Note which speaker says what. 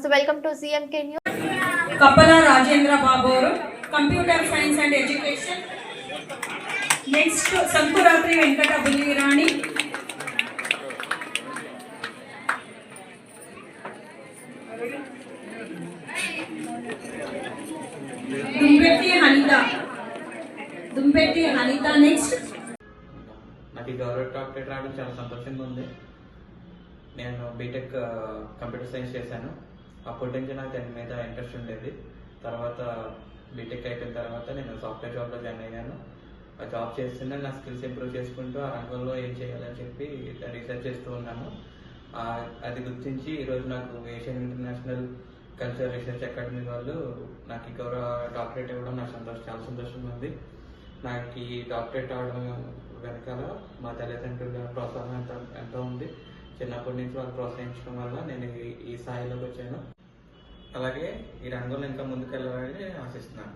Speaker 1: నమస్తే, welcome to CMK news.
Speaker 2: Kappala Rajendra బాబోరు, computer science and education. Next Sankuratri Venkata Bullirani, Dumpetti Hanitha. Next
Speaker 3: నాకు ఈ గవర్నమెంట్ డాక్టరేట్ రావడం చాలా సంతోషంగా ఉంది. నేను బీటెక్ కంప్యూటర్ సైన్స్ చేశాను. అప్పటి నుంచి నాకు దాని మీద ఇంట్రెస్ట్ ఉండేది. తర్వాత బీటెక్ అయిపోయిన తర్వాత నేను సాఫ్ట్వేర్ జాబ్లో జాయిన్ అయ్యాను. ఆ జాబ్ చేస్తూనే నా స్కిల్స్ ఇంప్రూవ్ చేసుకుంటూ ఆ రంగంలో ఏం చేయాలని చెప్పి రీసెర్చ్ చేస్తూ ఉన్నాను. అది గుర్తించి ఈరోజు నాకు Asian international culture research academy వాళ్ళు నాకు ఈ గౌరవ డాక్టరేట్ ఇవ్వడం నాకు చాలా సంతోషంగా ఉంది. నాకు ఈ డాక్టరేట్ అవడం వెనకాల మా తల్లిదండ్రుల ప్రోత్సాహం ఎంతో ఉంది. చిన్నప్పటి నుంచి వాళ్ళు ప్రోత్సహించడం వల్ల నేను ఈ స్థాయిలోకి వచ్చాను. అలాగే ఈ రంగంలో ఇంకా ముందుకెళ్ళాలని ఆశిస్తున్నాను.